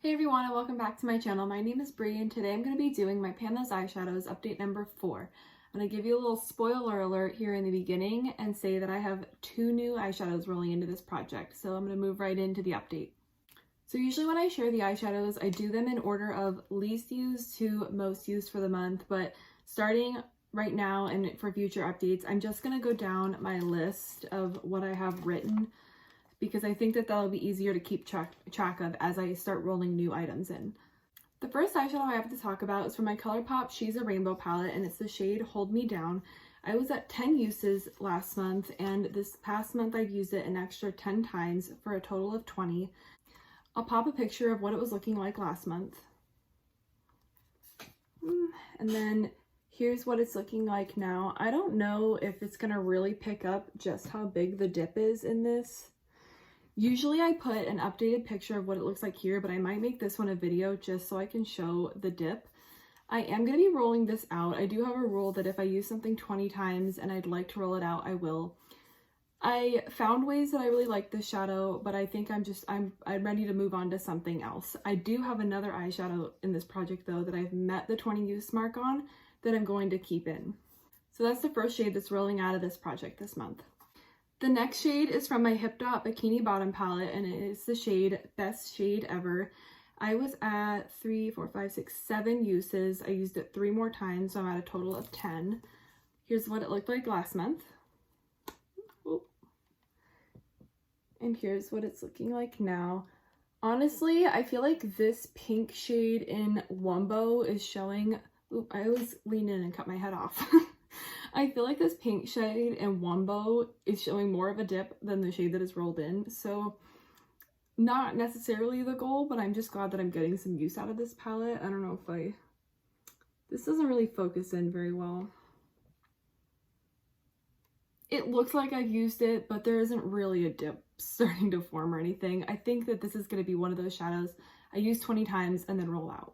Hey everyone, and welcome back to my channel. My name is Bree, and today I'm going to be doing my Pandas Eyeshadows update number 4. I'm going to give you a little spoiler alert here in the beginning and say that I have 2 new eyeshadows rolling into this project, so I'm going to move right into the update. So usually when I share the eyeshadows, I do them in order of least used to most used for the month, but starting right now and for future updates, I'm just going to go down my list of what I have written, because I think that that'll be easier to keep track of as I start rolling new items in. The first eyeshadow I have to talk about is from my Colourpop She's a Rainbow palette, and it's the shade Hold Me Down. I was at 10 uses last month, and this past month I've used it an extra 10 times for a total of 20. I'll pop a picture of what it was looking like last month. And then here's what it's looking like now. I don't know if it's gonna really pick up just how big the dip is in this. Usually I put an updated picture of what it looks like here, but I might make this one a video just so I can show the dip. I am going to be rolling this out. I do have a rule that if I use something 20 times and I'd like to roll it out, I will. I found ways that I really like this shadow, but I think I'm ready to move on to something else. I do have another eyeshadow in this project though that I've met the 20 use mark on that I'm going to keep in. So that's the first shade that's rolling out of this project this month. The next shade is from my Hipdot Bikini Bottom palette, and it is the shade Best Shade Ever. I was at 7 uses. I used it 3 more times, so I'm at a total of 10. Here's what it looked like last month. And here's what it's looking like now. Honestly, I feel like this pink shade in Wumbo is showing... Oop, I always lean in and cut my head off. I feel like this pink shade in Wumbo is showing more of a dip than the shade that is rolled in. So not necessarily the goal, but I'm just glad that I'm getting some use out of this palette. I don't know if this doesn't really focus in very well. It looks like I've used it, but there isn't really a dip starting to form or anything. I think that this is going to be one of those shadows I use 20 times and then roll out.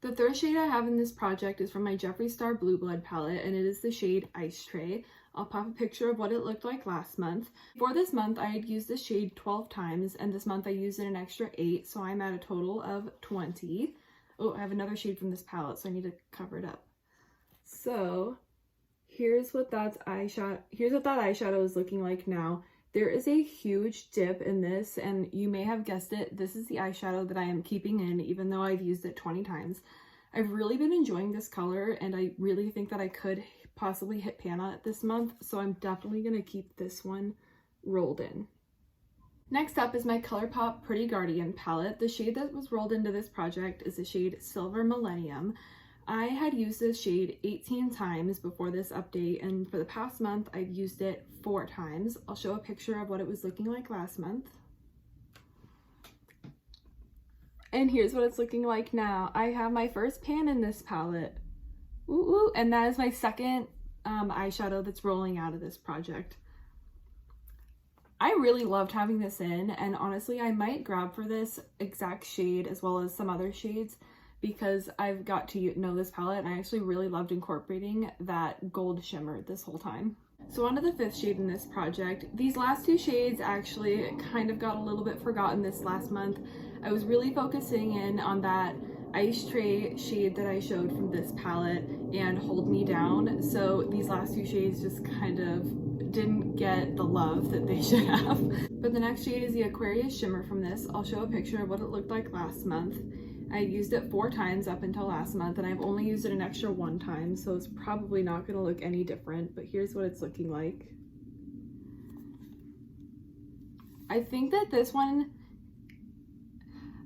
The third shade I have in this project is from my Jeffree Star Blue Blood palette, and it is the shade Ice Tray. I'll pop a picture of what it looked like last month. For this month, I had used this shade 12 times, and this month I used it an extra 8, so I'm at a total of 20. Oh, I have another shade from this palette, so I need to cover it up. So here's what that eyeshadow is looking like now. There is a huge dip in this, and you may have guessed it, this is the eyeshadow that I am keeping in, even though I've used it 20 times. I've really been enjoying this color, and I really think that I could possibly hit Pana this month, so I'm definitely going to keep this one rolled in. Next up is my Colourpop Pretty Guardian palette. The shade that was rolled into this project is the shade Silver Millennium. I had used this shade 18 times before this update, and for the past month I've used it 4 times. I'll show a picture of what it was looking like last month. And here's what it's looking like now. I have my first pan in this palette. Ooh, and that is my second eyeshadow that's rolling out of this project. I really loved having this in, and honestly I might grab for this exact shade as well as some other shades, because I've got to know this palette and I actually really loved incorporating that gold shimmer this whole time. So on to the 5th shade in this project. These last 2 shades actually kind of got a little bit forgotten this last month. I was really focusing in on that Ice Tray shade that I showed from this palette and Hold Me Down. So these last 2 shades just kind of didn't get the love that they should have. But the next shade is the Aquarius shimmer from this. I'll show a picture of what it looked like last month. I used it 4 times up until last month, and I've only used it an extra 1 time, so it's probably not going to look any different, but here's what it's looking like. I think that this one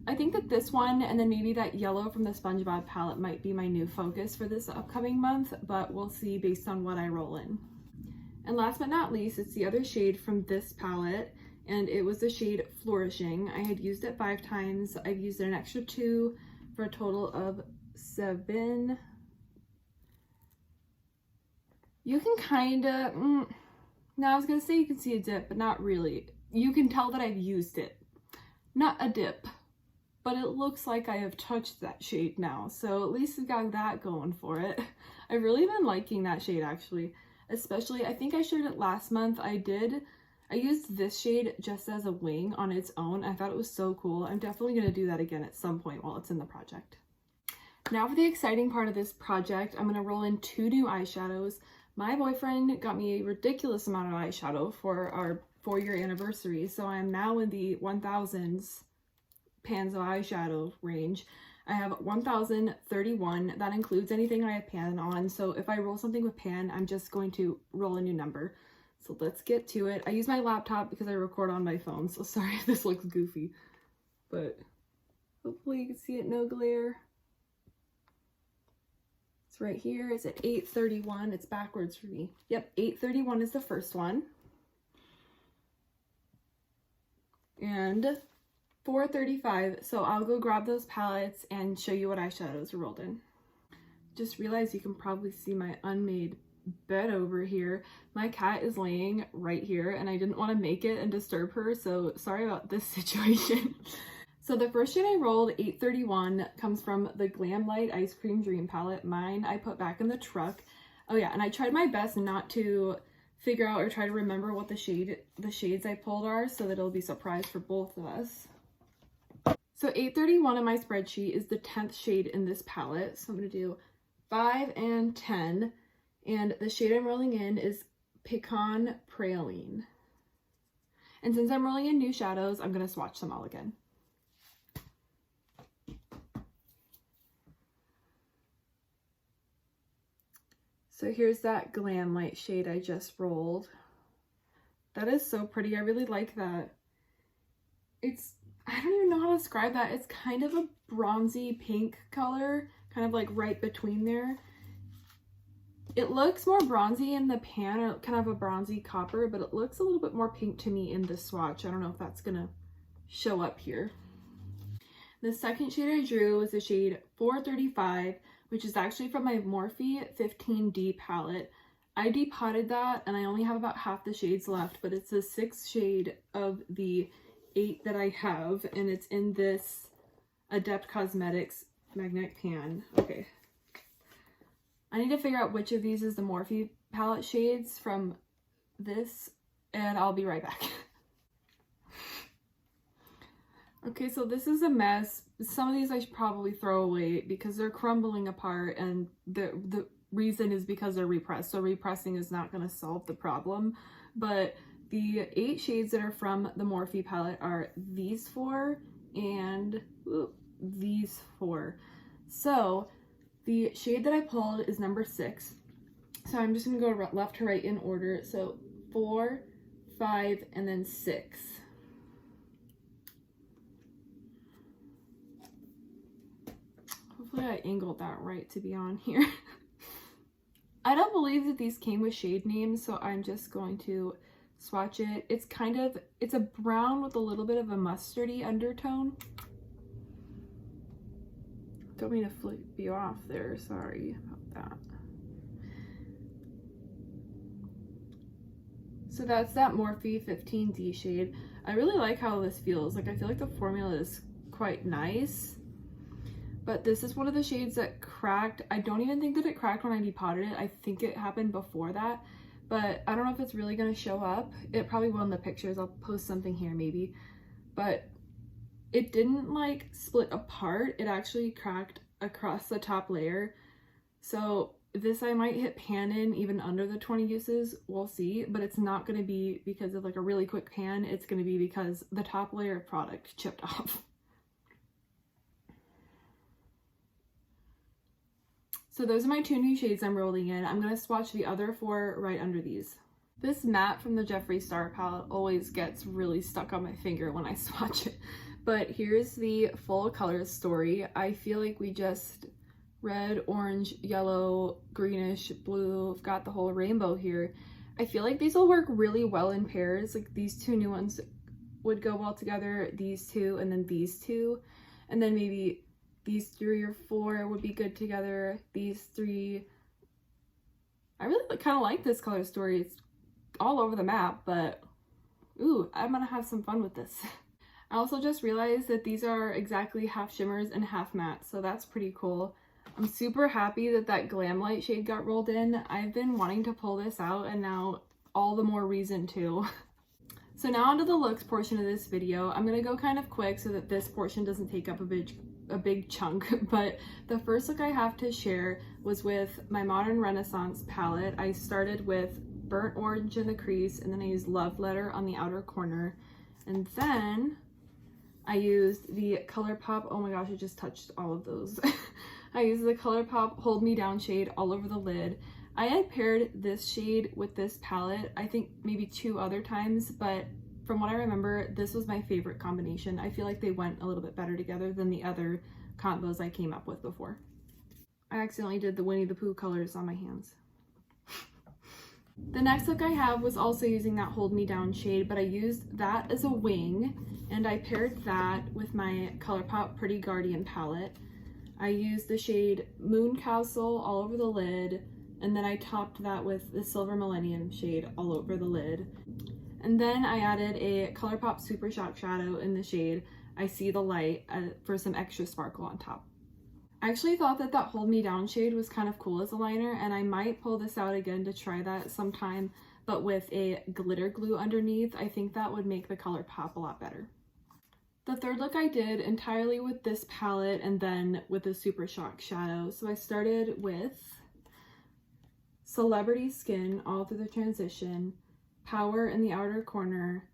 and then maybe that yellow from the SpongeBob palette might be my new focus for this upcoming month, but we'll see based on what I roll in. And last but not least, it's the other shade from this palette, and it was the shade Flourishing. I had used it 5 times. I've used it an extra 2 for a total of 7. You can kind of, now I was gonna say you can see a dip, but not really. You can tell that I've used it. Not a dip, but it looks like I have touched that shade now, so at least I've got that going for it. I've really been liking that shade actually, especially, I think I shared it last month. I I used this shade just as a wing on its own. I thought it was so cool. I'm definitely going to do that again at some point while it's in the project. Now for the exciting part of this project, I'm going to roll in 2 new eyeshadows. My boyfriend got me a ridiculous amount of eyeshadow for our 4-year anniversary, so I am now in the 1000s pans of eyeshadow range. I have 1031. That includes anything I have pan on, so if I roll something with pan, I'm just going to roll a new number. So let's get to it. I use my laptop because I record on my phone, so sorry if this looks goofy, but hopefully you can see it, no glare. It's right here. It's at 831. It's backwards for me. Yep, 831 is the first one. And 435. So I'll go grab those palettes and show you what eyeshadows are rolled in. Just realized you can probably see my unmade bed over here. My cat is laying right here and I didn't want to make it and disturb her, so sorry about this situation. So the first shade I rolled, 831, comes from the Glamlite Ice Cream Dream palette. Mine I put back in the truck. Oh yeah, and I tried my best not to figure out or try to remember what the shades I pulled are, so that it'll be a surprise for both of us. So 831 in my spreadsheet is the 10th shade in this palette. So I'm going to do 5 and 10. And the shade I'm rolling in is Pecan Praline. And since I'm rolling in new shadows, I'm going to swatch them all again. So here's that Glamlite shade I just rolled. That is so pretty. I really like that. I don't even know how to describe that. It's kind of a bronzy pink color, kind of like right between there. It looks more bronzy in the pan, or kind of a bronzy copper, but it looks a little bit more pink to me in the swatch. I don't know if that's gonna show up here. The second shade I drew was the shade 435, which is actually from my Morphe 15D palette. I depotted that and I only have about half the shades left, but it's the 6th shade of the 8 that I have, and it's in this Adept Cosmetics magnetic pan. Okay. I need to figure out which of these is the Morphe palette shades from this, and I'll be right back. Okay, so this is a mess. Some of these I should probably throw away because they're crumbling apart, and the reason is because they're repressed. So repressing is not going to solve the problem. But the 8 shades that are from the Morphe palette are these 4 and these 4. So the shade that I pulled is number 6. So I'm just going to go left to right in order. So 4, 5, and then 6. Hopefully I angled that right to be on here. I don't believe that these came with shade names, so I'm just going to swatch it. It's a brown with a little bit of a mustardy undertone. Don't mean to flip you off there, sorry about that. So that's that Morphe 15D shade. I really like how this feels. Like, I feel like the formula is quite nice. But this is one of the shades that cracked. I don't even think that it cracked when I depotted it. I think it happened before that. But I don't know if it's really going to show up. It probably will in the pictures. I'll post something here maybe. But it didn't like split apart. It actually cracked across the top layer. So this I might hit pan in even under the 20 uses. We'll see. But it's not going to be because of like a really quick pan. It's going to be because the top layer of product chipped off. So those are my 2 new shades I'm rolling in. I'm going to swatch the other 4 right under these. This matte from the Jeffree Star palette always gets really stuck on my finger when I swatch it. But here's the full color story. I feel like we just red, orange, yellow, greenish, blue, I've got the whole rainbow here. I feel like these will work really well in pairs. Like these 2 new ones would go well together, these 2, and then these 2. And then maybe these 3 or 4 would be good together. These 3. I really kind of like this color story. It's all over the map, but ooh, I'm gonna have some fun with this. I also just realized that these are exactly half shimmers and half matte, so that's pretty cool. I'm super happy that that Glamlite shade got rolled in. I've been wanting to pull this out, and now all the more reason to. So now onto the looks portion of this video. I'm gonna go kind of quick so that this portion doesn't take up a big chunk, but the first look I have to share was with my Modern Renaissance palette. I started with Burnt Orange in the crease, and then I used Love Letter on the outer corner, and then I used the Colourpop, oh my gosh, I just touched all of those. I used the Colourpop Hold Me Down shade all over the lid. I had paired this shade with this palette, I think maybe 2 other times, but from what I remember, this was my favorite combination. I feel like they went a little bit better together than the other combos I came up with before. I accidentally did the Winnie the Pooh colors on my hands. The next look I have was also using that Hold Me Down shade, but I used that as a wing, and I paired that with my Colourpop Pretty Guardian palette. I used the shade Moon Castle all over the lid, and then I topped that with the Silver Millennium shade all over the lid. And then I added a Colourpop Super Shock Shadow in the shade I See the Light for some extra sparkle on top. I actually thought that that Hold Me Down shade was kind of cool as a liner, and I might pull this out again to try that sometime, but with a glitter glue underneath. I think that would make the color pop a lot better. The third look I did entirely with this palette and then with the Super Shock Shadow. So I started with Celebrity Skin all through the transition, Power in the outer corner,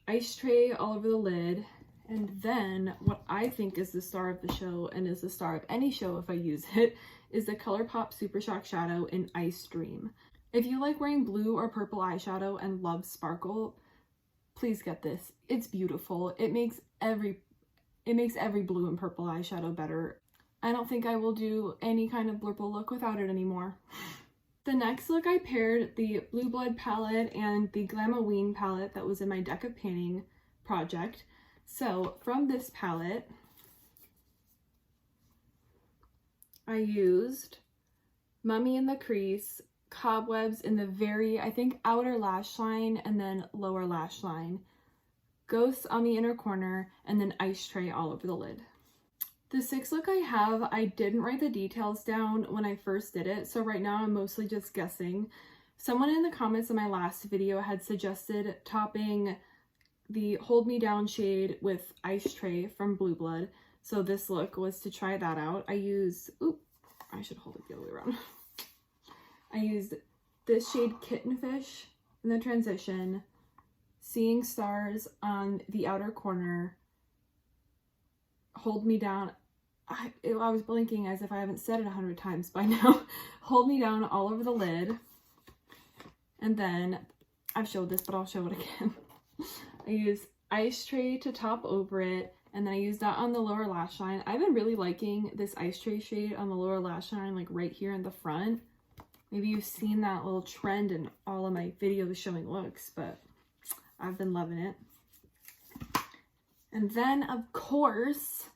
Ice Tray all over the lid, and then what I think is the star of the show, and is the star of any show if I use it, is the Colourpop Super Shock Shadow in Ice Dream. If you like wearing blue or purple eyeshadow and love sparkle, please get this. It's beautiful. It makes every blue and purple eyeshadow better. I don't think I will do any kind of blurple look without it anymore. The next look I paired the Blue Blood palette and the Glamlite palette that was in my Deck of Painting project. So from this palette, I used Mummy in the crease, Cobwebs in the very, I think, outer lash line and then lower lash line, Ghosts on the inner corner, and then Ice Tray all over the lid. The sixth look I have, I didn't write the details down when I first did it, so right now I'm mostly just guessing. Someone in the comments in my last video had suggested topping the Hold Me Down shade with Ice Tray from Blue Blood, so this look was to try that out. I used, I should hold it the other way around. I used this shade Kittenfish in the transition, Seeing Stars on the outer corner, Hold Me Down, I was blinking as if I haven't said it 100 times by now, Hold Me Down all over the lid, and then, I've showed this but I'll show it again. I used Ice Tray to top over it, and then I used that on the lower lash line. I've been really liking this Ice Tray shade on the lower lash line, like right here in the front. Maybe you've seen that little trend in all of my videos showing looks, but I've been loving it. And then, of course,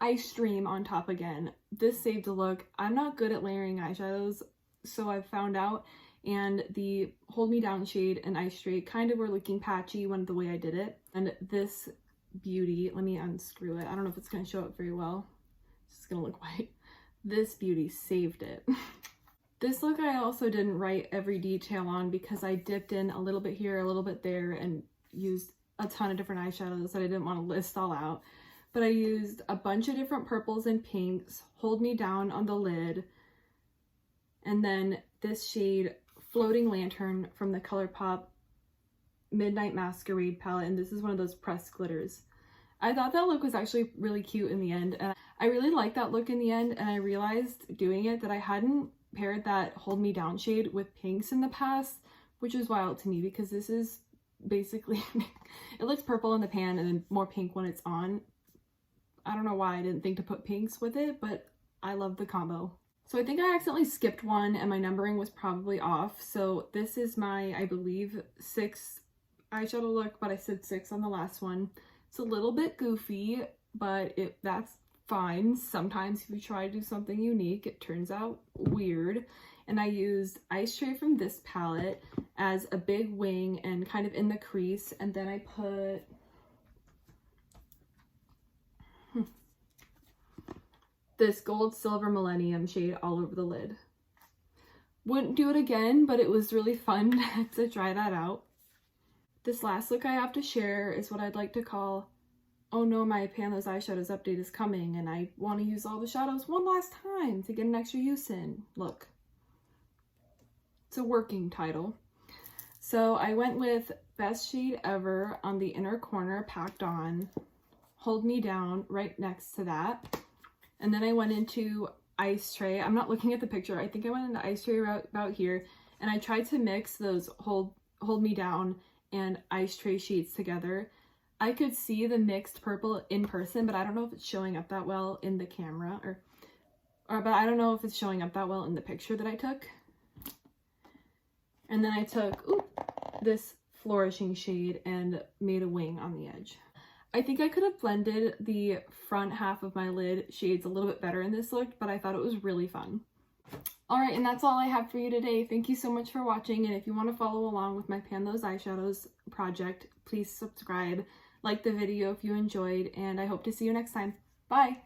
Ice Dream on top again. This saved a look. I'm not good at layering eyeshadows, so I've found out, and the Hold Me Down shade and Ice Tray kind of were looking patchy when the way I did it. And this beauty, let me unscrew it. I don't know if it's going to show up very well. It's just going to look white. This beauty saved it. This look I also didn't write every detail on because I dipped in a little bit here, a little bit there, and used a ton of different eyeshadows that I didn't want to list all out. But I used a bunch of different purples and pinks, Hold Me Down on the lid, and then this shade Floating Lantern from the Colourpop Midnight Masquerade palette, and this is one of those pressed glitters. I thought that look was actually really cute in the end, and I really liked that look in the end, and I realized doing it that I hadn't paired that Hold Me Down shade with pinks in the past, which is wild to me because this is basically, it looks purple in the pan and then more pink when it's on. I don't know why I didn't think to put pinks with it, but I love the combo. So I think I accidentally skipped one and my numbering was probably off. So this is my, I believe, 6th eyeshadow look, but I said 6 on the last one. It's a little bit goofy, but that's fine. Sometimes if you try to do something unique, it turns out weird. And I used Ice Tray from this palette as a big wing and kind of in the crease, and then I put this Gold Silver Millennium shade all over the lid. Wouldn't do it again, but it was really fun to try that out. This last look I have to share is what I'd like to call, oh no, my Pan Those Eyeshadows update is coming and I want to use all the shadows one last time to get an extra use in. Look. It's a working title. So I went with Best Shade Ever on the inner corner, packed on, Hold Me Down right next to that. And then I went into Ice Tray. I'm not looking at the picture. I think I went into Ice Tray about here, and I tried to mix those Hold Me Down and Ice Tray sheets together. I could see the mixed purple in person, but I don't know if it's showing up that well in the camera, but I don't know if it's showing up that well in the picture that I took. And then I took this Flourishing shade and made a wing on the edge. I think I could have blended the front half of my lid shades a little bit better in this look, but I thought it was really fun. Alright, and that's all I have for you today. Thank you so much for watching, and if you want to follow along with my Pan Those Eyeshadows project, please subscribe, like the video if you enjoyed, and I hope to see you next time. Bye!